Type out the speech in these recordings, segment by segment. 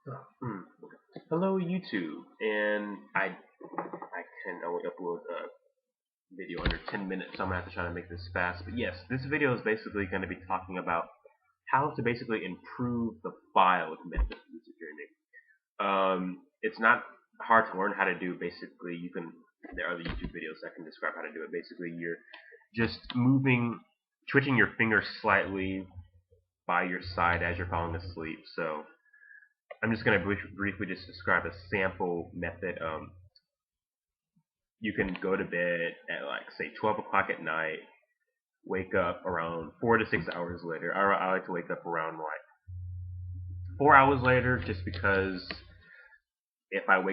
Hmm. Hello YouTube, and I can only upload a video under 10 minutes, so I'm gonna have to try to make this fast. But yes, this video is basically going to be talking about how to basically improve the FILD method of music streaming. It's not hard to learn how to do. Basically, there are other YouTube videos that can describe how to do it. Basically, you're just twitching your fingers slightly by your side as you're falling asleep. So I'm just going to briefly just describe a sample method. You can go to bed at like say 12 o'clock at night, wake up around 4 to 6 hours later. I like to wake up around like 4 hours later, just because if I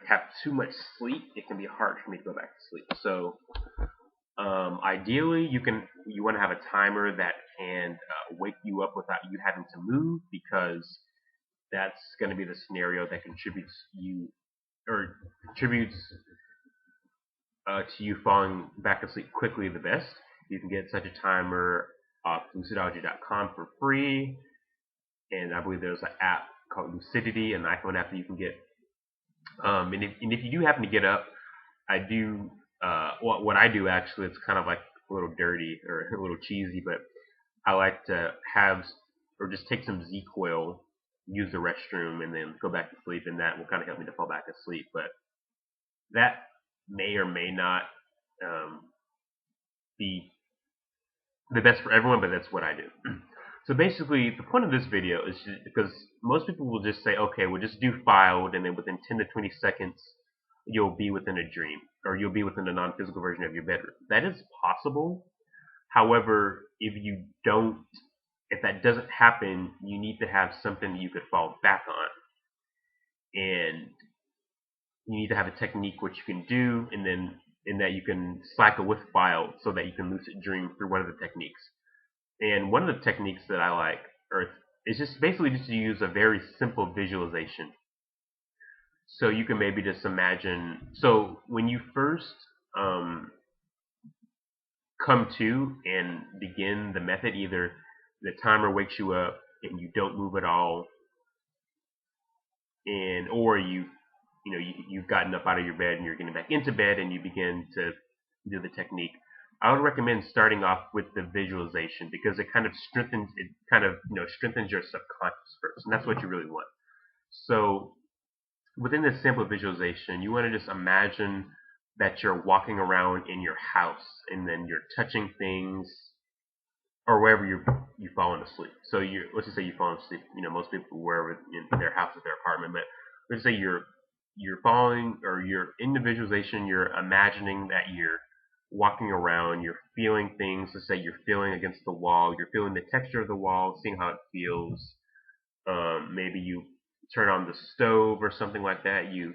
have too much sleep, it can be hard for me to go back to sleep. So ideally, you want to have a timer that can wake you up without you having to move, because that's going to be the scenario that contributes to you falling back asleep quickly the best. You can get such a timer off lucidology.com for free, and I believe there's an app called Lucidity, an iPhone app that you can get. And if you do happen to get up, I do what I do actually. It's kind of like a little dirty or a little cheesy, but I like to have or just take some Z-Coil, use the restroom, and then go back to sleep, and that will kind of help me to fall back asleep. But that may or may not um, be the best for everyone, but that's what I do. So basically, the point of this video is because most people will just say, okay, we'll just do FILD, and then within 10 to 20 seconds, you'll be within a dream, or you'll be within a non-physical version of your bedroom. That is possible. However, if that doesn't happen, you need to have something that you could fall back on, and you need to have a technique which you can do, and then in that you can cycle with FILD so that you can lucid dream through one of the techniques. And one of the techniques that I like is just basically just to use a very simple visualization. So you can maybe just imagine. So when you first um, come to and begin the method, either the timer wakes you up and you don't move at all, and or you've gotten up out of your bed and you're getting back into bed and you begin to do the technique. I would recommend starting off with the visualization, because it kind of strengthens your subconscious first, and that's what you really want. So within this simple visualization, you want to just imagine that you're walking around in your house, and then you're touching things, or wherever you've fallen asleep. So let's just say you've fallen asleep. Most people wherever in their house or their apartment, but let's say you're falling, or you're in the visualization. You're imagining that you're walking around. You're feeling things. Let's say you're feeling against the wall. You're feeling the texture of the wall, seeing how it feels. Maybe you turn on the stove or something like that. You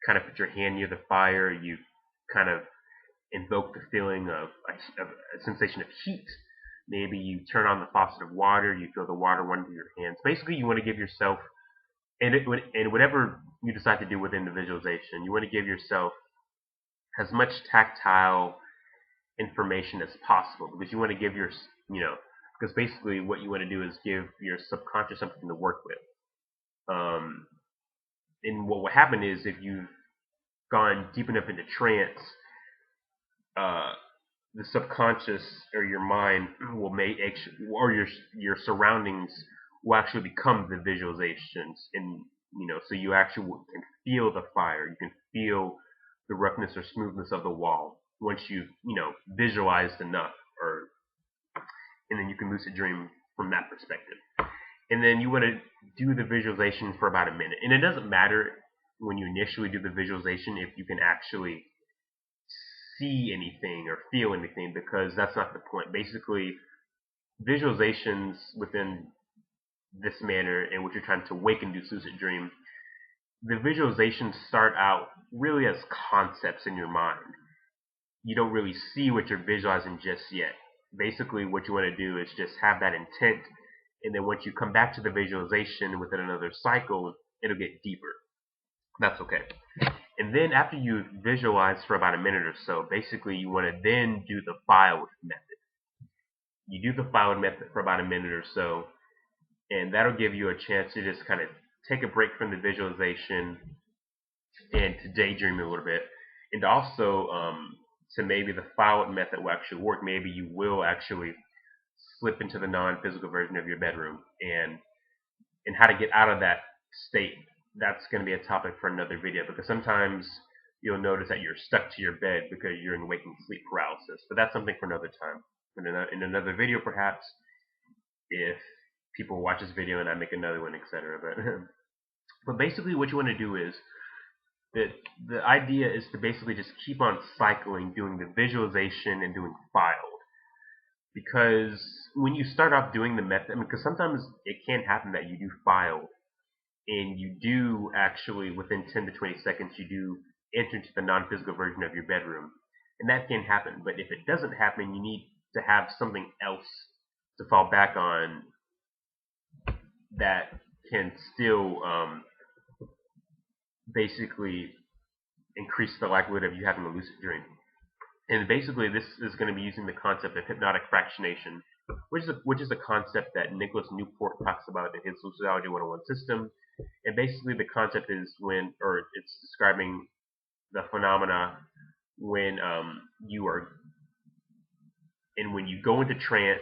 kind of put your hand near the fire. You kind of invoke the feeling of a sensation of heat. Maybe you turn on the faucet of water. You feel the water run through your hands. Basically, you want to give yourself, and whatever you decide to do within the visualization, you want to give yourself as much tactile information as possible, because you want to give because basically what you want to do is give your subconscious something to work with. Um, and what will happen is, if you've gone deep enough into trance, uh, the subconscious or your mind will make, or your surroundings will actually become the visualizations, and so you actually can feel the fire. You can feel the roughness or smoothness of the wall once you've visualized enough, or and then you can lucid dream from that perspective. And then you want to do the visualization for about a minute. And it doesn't matter when you initially do the visualization if you can actually see anything or feel anything, because that's not the point. Basically, visualizations within this manner, in which you're trying to wake and do lucid dream, the visualizations start out really as concepts in your mind. You don't really see what you're visualizing just yet. Basically, what you want to do is just have that intent, and then once you come back to the visualization within another cycle, it'll get deeper. That's okay. And then after you visualize for about a minute or so, basically you want to then do the FILD method. You do the FILD method for about a minute or so, and that'll give you a chance to just kind of take a break from the visualization and to daydream a little bit, and also to maybe the FILD method will actually work. Maybe you will actually slip into the non-physical version of your bedroom, and how to get out of that state. That's going to be a topic for another video, because sometimes you'll notice that you're stuck to your bed because you're in waking sleep paralysis. But that's something for another time. In another video, perhaps, if people watch this video and I make another one, etc. But basically, what you want to do is that the idea is to basically just keep on cycling, doing the visualization and doing FILD. Because when you start off doing the method, because sometimes it can happen that you do FILD and you do actually, within 10 to 20 seconds, you do enter into the non-physical version of your bedroom. And that can happen. But if it doesn't happen, you need to have something else to fall back on that can still basically increase the likelihood of you having a lucid dream. And basically, this is going to be using the concept of hypnotic fractionation, which is a concept that Nicholas Newport talks about in his Lucidology 101 system. And basically, the concept is it's describing the phenomena when when you go into trance,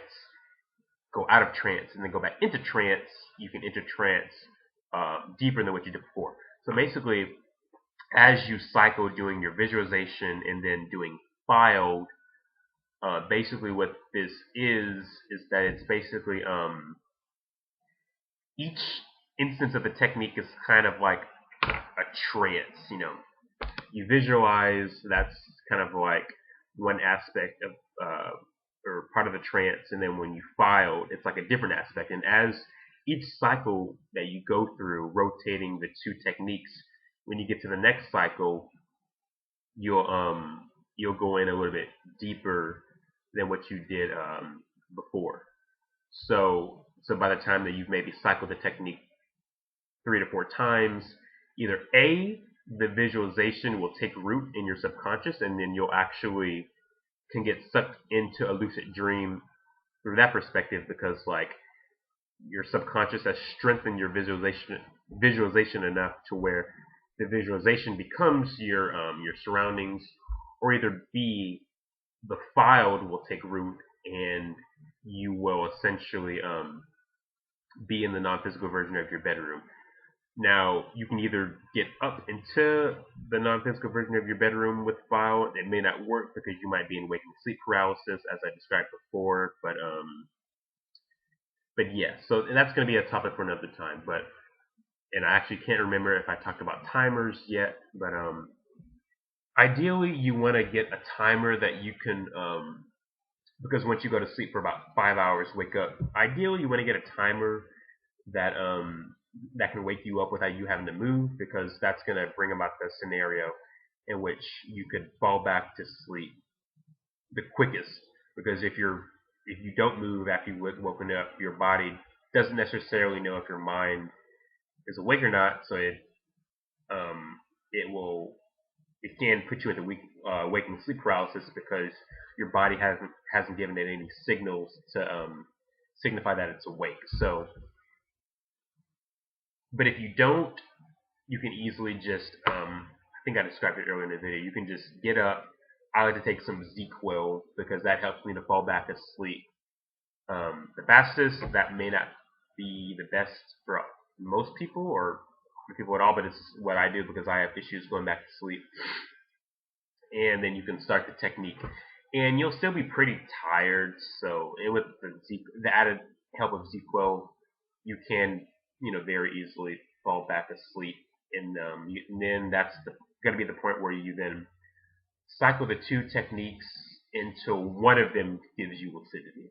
go out of trance, and then go back into trance, you can enter trance deeper than what you did before. So basically, as you cycle doing your visualization and then doing FILD, basically what this is that it's basically each instance of the technique is kind of like a trance. You visualize, that's kind of like one aspect of or part of the trance, and then when you FILD, it's like a different aspect. And as each cycle that you go through, rotating the two techniques, when you get to the next cycle, you'll go in a little bit deeper than what you did before. So by the time that you've maybe cycled the technique 3 to 4 times, either A, the visualization will take root in your subconscious, and then you'll actually can get sucked into a lucid dream through that perspective, because like your subconscious has strengthened your visualization enough to where the visualization becomes your surroundings, or either B, the FILD will take root and you will essentially be in the non-physical version of your bedroom. Now, you can either get up into the non-physical version of your bedroom with FILD. It may not work because you might be in waking sleep paralysis, as I described before. But yeah, so that's going to be a topic for another time. And I actually can't remember if I talked about timers yet. But ideally, you want to get a timer that you can, because once you go to sleep for about 5 hours, wake up. Ideally, you want to get a timer that can wake you up without you having to move, because that's going to bring about the scenario in which you could fall back to sleep the quickest. Because if you don't move after you've woken up, your body doesn't necessarily know if your mind is awake or not, so it can put you into waking sleep paralysis, because your body hasn't given it any signals to signify that it's awake. So, but if you don't, you can easily just I think I described it earlier in the video. You can just get up. I like to take some ZQL because that helps me to fall back asleep the fastest. That may not be the best for most people or for people at all, but it's what I do because I have issues going back to sleep. And then you can start the technique, and you'll still be pretty tired. So, and with the added help of ZQL, you can very easily fall back asleep, and then that's going to be the point where you then cycle the two techniques until one of them gives you lucidity.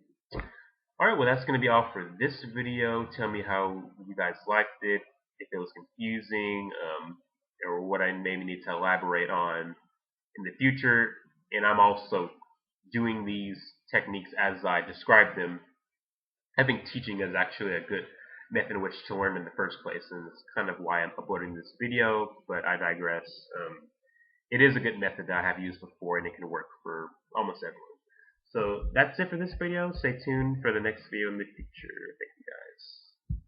Alright, well that's going to be all for this video. Tell me how you guys liked it, if it was confusing, or what I maybe need to elaborate on in the future. And I'm also doing these techniques as I describe them. I think teaching is actually a good method in which to learn in the first place, and it's kind of why I'm uploading this video, but I digress. It is a good method that I have used before, and it can work for almost everyone. So that's it for this video. Stay tuned for the next video in the future. Thank you guys.